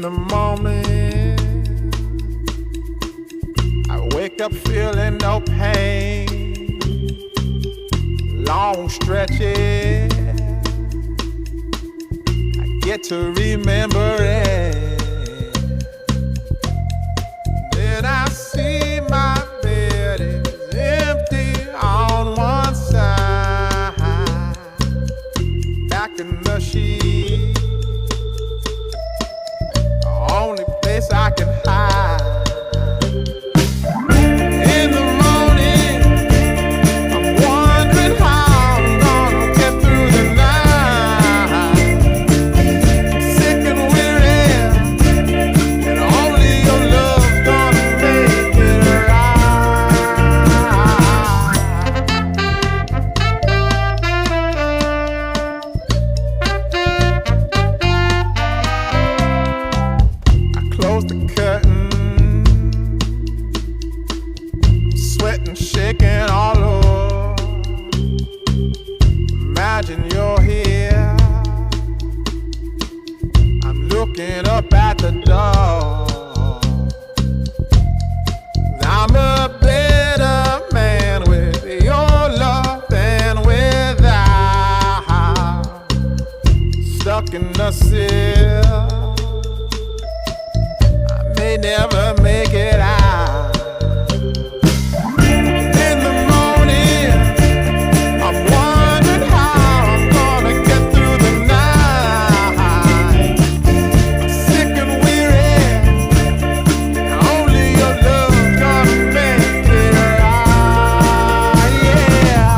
the morning, I wake up feeling no pain. Long stretches, I get to remember it. Then I see my bed is empty on one side. Back in the sheet, the only place I can hide. In the morning, I'm wondering how I'm gonna get through the night. Sick and weary, and only your love's gonna make it I close the curtain, sweating, shaking all over. Imagine you're here. I'm looking up at the door. I'm a better man with your love than without. Stuck in the cell, I may never make it out. In the morning, I'm wondering how I'm gonna get through the night. Sick and weary, only your love's gonna make it right. Yeah,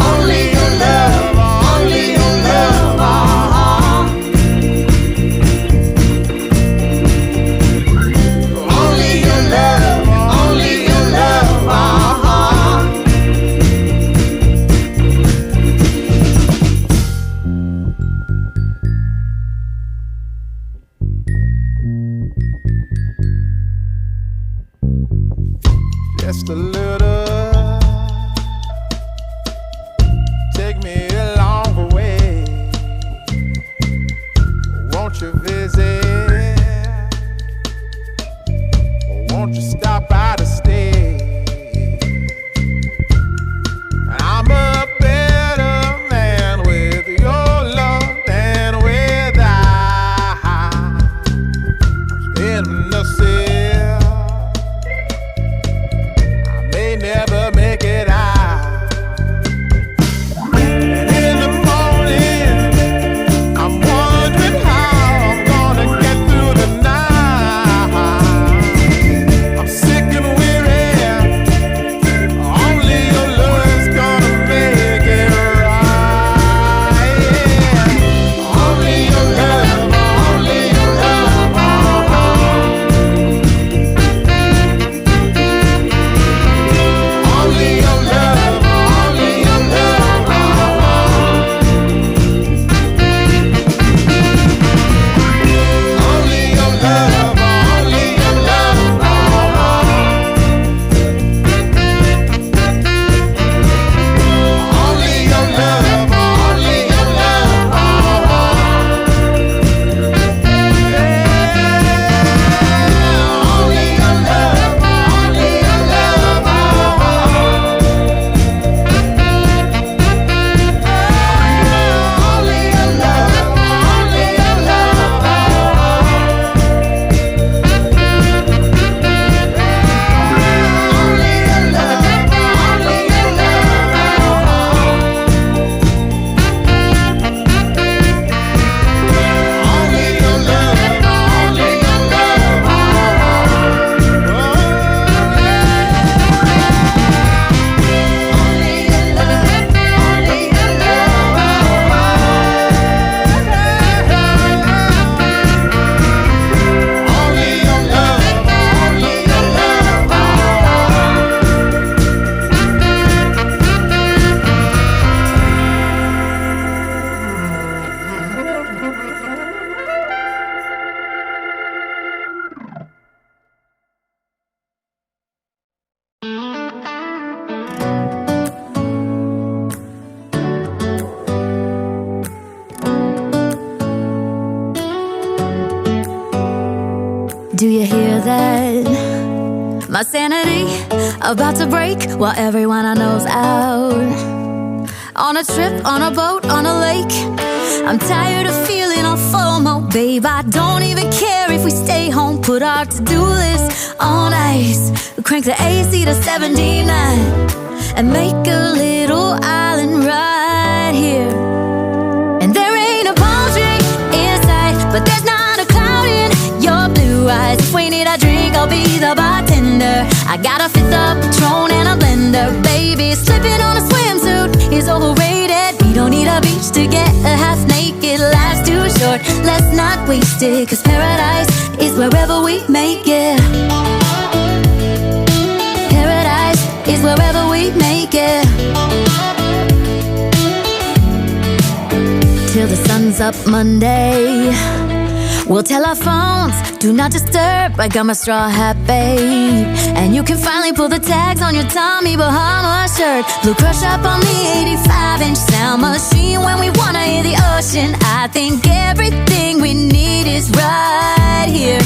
only your love, only your love. Only your love, only your love. Just a little, take me along the way. Won't you visit? Won't you stop by to stay? I'm a better man with your love than without. In the cell, I may Do you hear that? My sanity about to break while everyone I know's out. On a trip, on a boat, on a lake. I'm tired of feeling all FOMO, babe. I don't even care if we stay home. Put our to-do list on ice. Crank the AC to 79 and make a little island right here. And there ain't a palm tree in sight, but there's not a cloud in your blue eyes. If we need a drink, I'll be the bartender. I got a fifth of Patron and a blender. Baby, slipping on a swimsuit is overrated. We don't need a beach to get a half naked. Life's too short, let's not waste it. 'Cause paradise is wherever we make it. Paradise is wherever we make it. Till the sun's up Monday, we'll tell our phones, do not disturb. I got my straw hat, babe. And you can finally pull the tags on your Tommy Bahama shirt. Blue crush up on the 85-inch sound machine. When we wanna hear the ocean, I think everything we need is right here.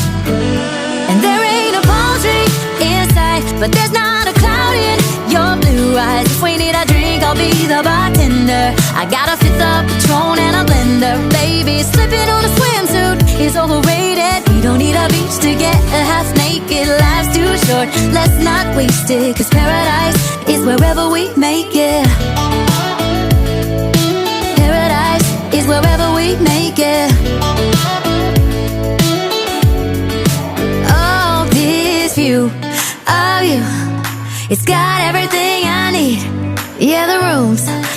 And there ain't a palm tree in sight, but there's not a cloud in your blue eyes. If we need a drink, I'll be the bartender. I got a fifth of Patron and a blender. Baby, slipping on a swimsuit is overrated. We don't need a beach to get a half naked. Life's too short, let's not waste it. 'Cause paradise is wherever we make it. Paradise is wherever we make it. Oh, this view of you, it's got everything I need. Yeah, the rooms